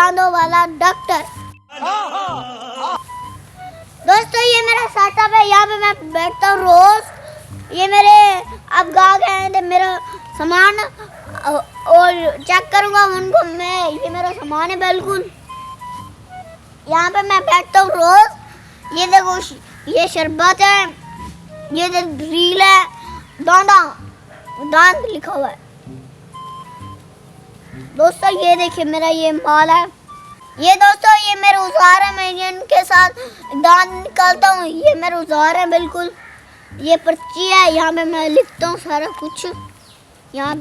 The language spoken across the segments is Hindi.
दांतों वाला डॉक्टर। दोस्तों ये मेरा सेटअप है, यहाँ पे मैं बैठता हूँ रोज। ये मेरे अब गाहक हैं तो मेरा सामान और चेक करूँगा उनको मैं। ये मेरा सामान है बिल्कुल, यहाँ पे मैं बैठता हूँ रोज। ये देखो ये शरबत है, ये रील है, दांत लिखा हुआ है। दोस्तों ये देखिए मेरा ये माल है। ये दोस्तों ये मेरे औजार है, मैं इनके साथ दांत निकालता हूँ। ये मेरे औजार है बिल्कुल। ये पर्ची है, यहाँ पे मैं लिखता हूँ सारा कुछ। यहाँ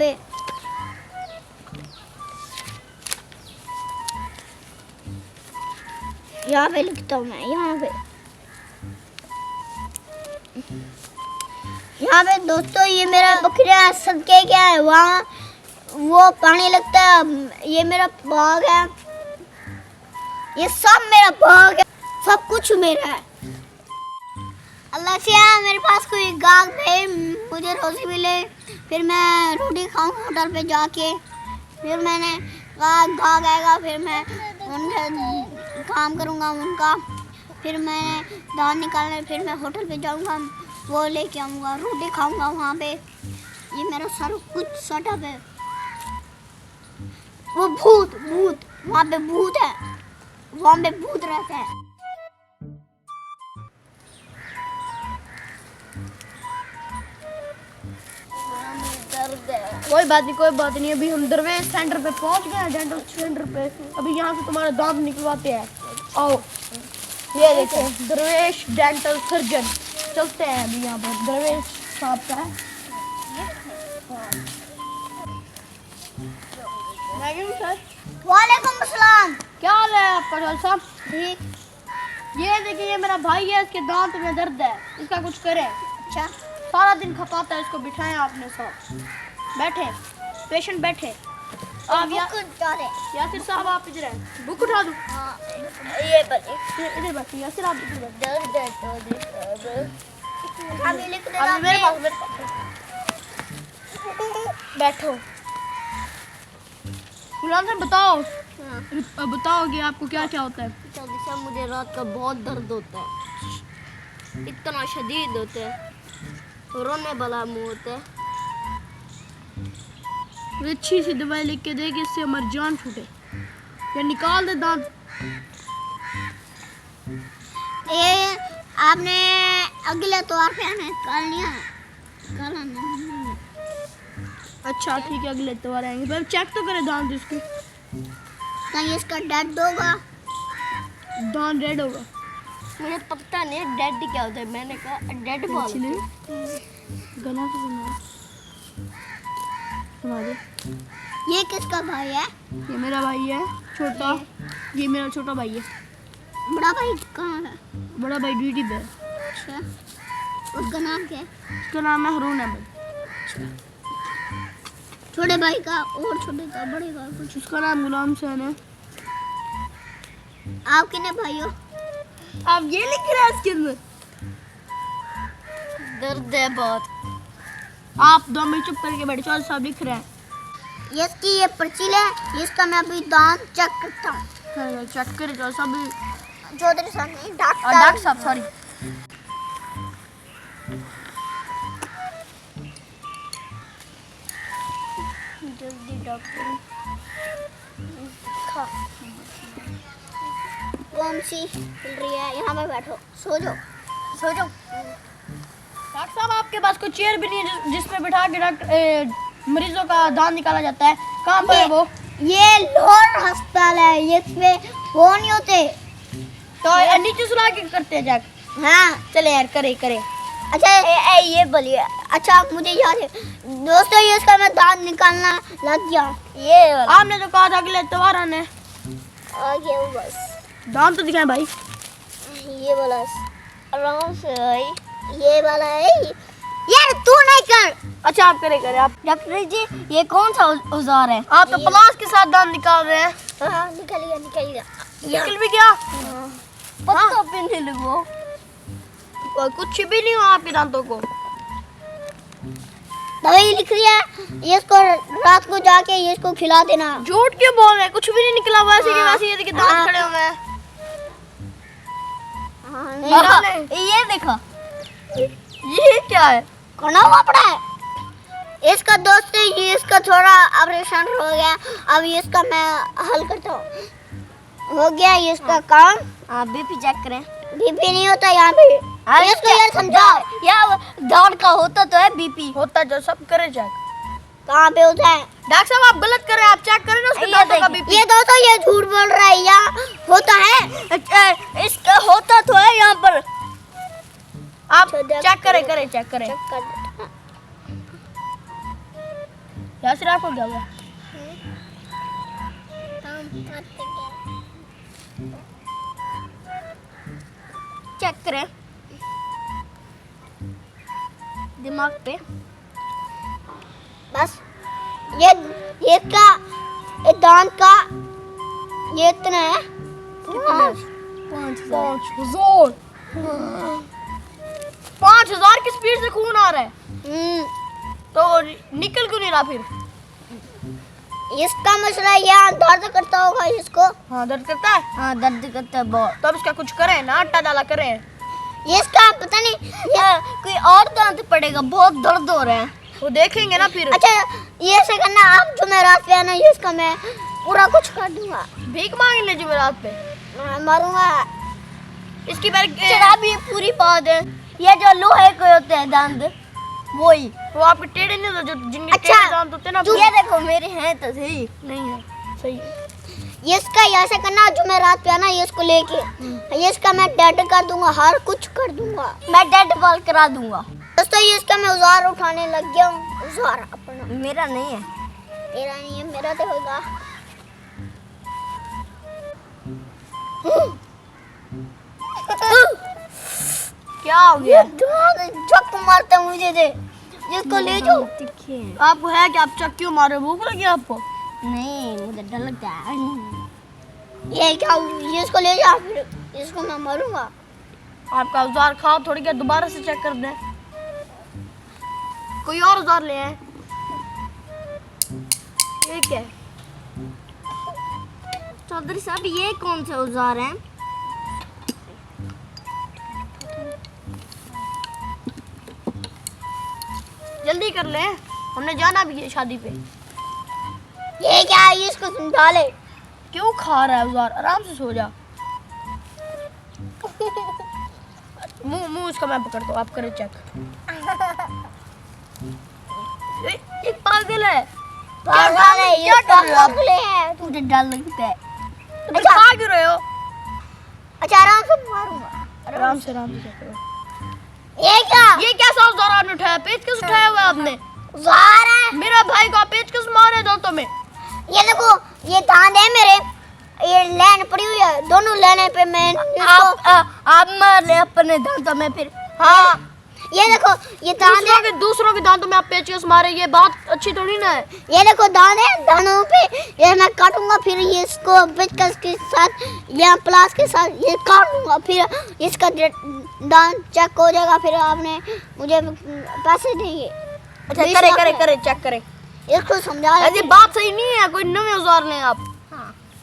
पे लिखता हूँ मैं। यहाँ पे दोस्तों ये मेरा बकरियां सदके क्या है, वहाँ वो पानी लगता है। ये मेरा बाग है, ये सब मेरा बाग है, सब कुछ मेरा है। अल्लाह से मेरे पास कोई गाहक है, मुझे रोजी मिले, फिर मैं रोटी खाऊं होटल पे जाके। फिर मैंने कहा गाहक आएगा, फिर मैं उनसे काम करूंगा उनका। फिर मैं दाल निकालने, फिर मैं होटल पे जाऊंगा, वो लेके आऊंगा, रोटी खाऊंगा वहाँ पे। ये मेरा सारा कुछ सेटअप है। वो भूत वहाँ पे भूत है, वहाँ पे भूत रहता है। कोई बात नहीं। अभी हम दरवेश सेंटर पे पहुंच गए हैं, डेंटल सेंटर पे। अभी यहाँ से तुम्हारा दांत निकलवाते हैं। आओ ये देखो दरवेश डेंटल सर्जन। चलते हैं अभी यहाँ पर दरवेश साहब का है। वालेकुम अस्सलाम। क्या हाल है आपका डॉक्टर साहब? ठीक। ये देखिए ये मेरा भाई है, इसके दांत में दर्द है, इसका कुछ करें। अच्छा सारा दिन खपाता है, इसको बिठाएं आपने साथ। बैठे पेशेंट बैठे। आप यासिर साहब आप इधर हैं, बुक उठा दूं? हाँ ये इधर बैठिए यासिर, आप इधर मेरे पास बैठो। गुलाम साहब बताओ कि आपको क्या क्या होता है? जैसे मुझे रात का बहुत दर्द होता है, इतना शदीद होता है, रोने वाला मुँह होता है। अच्छी सी दवाई लिख के दे कि इससे हमारी जान छूटे, या निकाल दे दांत। ये आपने अगले तौर पे हमें कर लिया है। अच्छा ठीक है, अगले इतवार आएंगे। पहले चेक तो करें दांत इसके। कहीं इसका डेड होगा, दांत रेड होगा। मुझे पता नहीं डेड क्या होता है, मैंने कहा डेड बॉल। गला से सुना दे। ये किसका भाई है? ये मेरा भाई है छोटा, ये मेरा छोटा भाई है। बड़ा भाई कहाँ है? बड़ा भाई ड्यूटी पे है। अच्छा उसका नाम क्या है? उसका नाम है हारून अहमद। छोटे भाई का और छोटे का बड़े का कुछ? उसका नाम गुलाम हुसैन है। आप कितने भाई हो? आप ये लिख रहे हैं इसके अंदर? दर्द है बहुत। आप 2 मिनट चुप करके बैठे, चौधरी साहब लिख रहे हैं। ये इसकी ये पर्ची ले, इसका मैं अभी दांत चेक करता हूँ। चेक करे चौधरी साहब। चौधरी साहब नहीं, डॉक्टर साहब सॉरी। जल्दी डॉक्टर कौन सी चल रही है? यहाँ पे बैठो, सो जाओ। डॉक्टर साहब आपके पास कोई चेयर भी नहीं है जिसपे बिठा के डॉक्टर मरीजों का दांत निकाला जाता है? कहाँ पर है वो? ये लोर अस्पताल है, ये पे वो नहीं होते तो नीचे सुला के करते हैं जाकर। हाँ चले यार करे। अच्छा ये बोलिए। अच्छा मुझे याद है दोस्तों, ये इसका मैं दांत निकालना लग गया। ये आपने तो कहा था अगले इतवार आने। आ गया वो बस। दांत तो दिखाएं भाई। ये वाला आराम से भाई, ये वाला है यार, तू नहीं कर। अच्छा आप करे आप। डॉक्टर जी ये कौन सा औजार है? आप तो प्लास के साथ दांत निकाल रहे हैं। हाँ निकल गया निकल भी गया। पत्ता पे नहीं लगो। कुछ भी नहीं हुआ आपके दांतों को। दवाई लिख रही है, ये इसको रात को जाके ये इसको खिला देना। झूठ क्यों बोल रहे हैं? कुछ भी नहीं निकला वैसे कि हाँ। वैसे ये देखिए दांत हाँ। खड़े हुए हैं। हाँ, ये देखो, ये क्या है? करना हुआ पड़ा है। इसका दोस्त है, ये इसका थोड़ा ऑपरेशन हो गया, अब ये इसका मैं हल करता हूँ। हो गया ये इसका काम। आप बीपी चेक करें। बीपी नहीं होता यहाँ पे, इसको यार समझाओ। या दौड़ का होता तो है बीपी। होता जो सब करे चेक। कहाँ पे होता है? डॉक्टर साहब आप गलत कर रहे हैं, आप चेक करें ना उसके ये दांतों का देखिए। बीपी। ये दोस्तों ये झूठ बोल रहा है, या होता है? इसका होता तो है यहाँ पर। आप अच्छा, चेक करें चेक करें। चेक कर देता। यासिर आपको क्या हुआ? चेक करें दिमाग पे। बस ये का ये दांत का ये इतना है। 5,000 की स्पीड से खून आ रहा है, हम्म, तो निकल क्यों नहीं रहा फिर? इसका मसला यहाँ दर्द करता होगा इसको। हाँ दर्द करता है, हाँ दर्द करता है बहुत। तो अब इसका कुछ करें ना, आटा डाला करें। ये इसका पता नहीं कोई और दांत पड़ेगा, बहुत दर्द हो रहा है। वो देखेंगे ना फिर। अच्छा ये ऐसे करना, आप जो मैं रात पे आना, ये इसका मैं पूरा कुछ कर दूंगा। भीख मांग ले जुमेरात पे। मैं मारूंगा। इसकी बार शराब ये पूरी बात है। ये जो लोहे के होते हैं दांत, वही। वो आपके टेढ़े नहीं होते, जो जिनके अच्छा, टेढ़े दांत होते हैं ना। ये देखो मेरे हैं तो सही। नहीं है, सही है। ये इसका ऐसे करना, जो मैं रात पे आना, ये इसको लेके ये इसका मैं डेड कर दूंगा, हर कुछ कर दूंगा। मैं डेड बॉल करा दूंगा। दोस्तों ये इसका मैं औजार उठाने लग गया हूँ। औजार अपना, मेरा नहीं है। तेरा नहीं है, मेरा तो होगा। क्या हो गया? झक मारता मुझे दे, जिसको ले जाओ। आपको है कि आप चक्की मारे, भूख लगी आपको? नहीं, मुझे डर लगता है। ये क्या, ये इसको ले जा, फिर इसको मैं मारूंगा। आपका औजार खाओ, थोड़ी देर दोबारा से चेक कर दें। कोई और औजार ले आए। ये क्या है? चौधरी साहब ये कौन से औजार हैं? जल्दी कर ले, हमने जाना भी है शादी पे। ये क्या है, ये इसको समझा ले। क्यों खा रहा है औजार? आराम से सो जा। मुंह इसका मैं पकड़ता हूँ, आप करें चेक। ये पागल है। पागल है, ये क्या कर रहे हो आप? पागल है। मुझे डर लगता है। तुम खा क्यों रहे हो? अच्छा आराम से मारूंगा। आराम से check करो। ये क्या, ये कैसा औजार आपने उठाया? पेचकस उठाया हुआ है आपने? औजार है? मेरा भाई को आप पेचकस मारे दांतों में। ये देखो, ये दांत है मेरे, ये लाइन पड़ी हुई है, दोनों लाइन पे मैं इसको। आप मार ले अपने दांतों में फिर। हाँ ये देखो, ये दांत है, दूसरों के दांतों में आप पेचकस मारे, ये बात अच्छी थोड़ी ना है। ये देखो दांत है, दांतों पे ये मैं काटूंगा, फिर ये इसको पेचकस के साथ या प्लास के साथ ये काट दूंगा, फिर इसका दांत चेक हो जाएगा, फिर आपने मुझे पैसे देंगे। अच्छा करे चेक करें। इसको समझा ऐसी बात सही नहीं है, कोई नए औजार लें आप।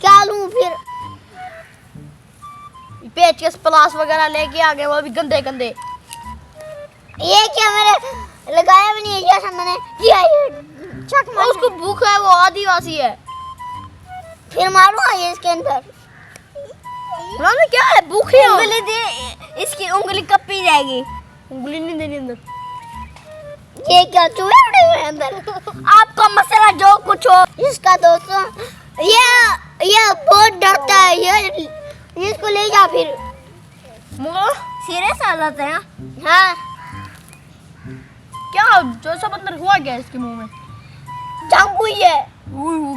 क्या लूं फिर? पेचकस प्लास वगैरह लेके आ गए, वो भी गंदे गंदे। ये क्या, मैंने लगाया भी नहीं है, जैसा मैंने किया ये चक मार। उसको भूख है, वो आदिवासी है। फिर मारूंगा ये इसके अंदर। उन्होंने क्या है, भूखे हो। उंगली दे, इसकी उंगली कपी जाएगी। उंगली नहीं देनी अंदर। ये क्या, चूहे उड़े हुए हैं अंदर। आपका मसला जो कुछ हो। इसका दोस्तों ये बहुत डरता है, ये इसको ले जा फिर। सीरियस हालत है। हाँ क्या जो सब अंदर हुआ क्या इसके मुंह में? जंग हुई है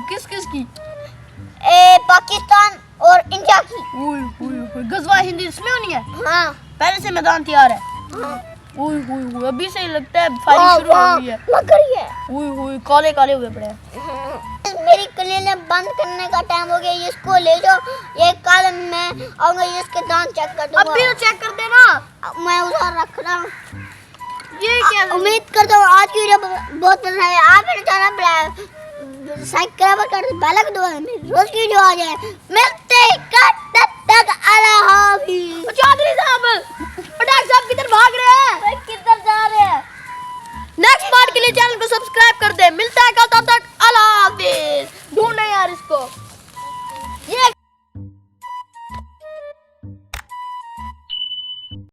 किस किस की? पाकिस्तान और इंडिया की। गजवा हिंदी इसमें होनी है। हाँ पहले से मैदान तैयार है। हाँ अभी से ही लगता है फायरिंग शुरू हो गई है। लग रही है। काले काले हुए पड़े हैं। मेरी क्लिनिक बंद करने का टाइम हो गया, इसको ले जाओ। ये कल मैं आऊंगा, इसके दांत चेक कर दूंगा। अभी तो चेक कर देना। मैं उधर रख रहा हूँ। ये क्या उम्मीद करता हूँ आज की वीडियो बहुत पसंद आई। आप मेरे चैनल पर सब्सक्राइब कर बेल आइकन दबाएं, रोज की वीडियो आ जाए। मिलते हैं तब तक अल्लाह हाफिज़। चौधरी साहब पटाख साहब किधर भाग रहे हैं? किधर जा रहे हैं? नेक्स्ट पार्ट के लिए चैनल को सब्सक्राइब कर दे। मिलता है कल, तब तक अल्लाह हाफिज़। ढूंढे यार इसको। ये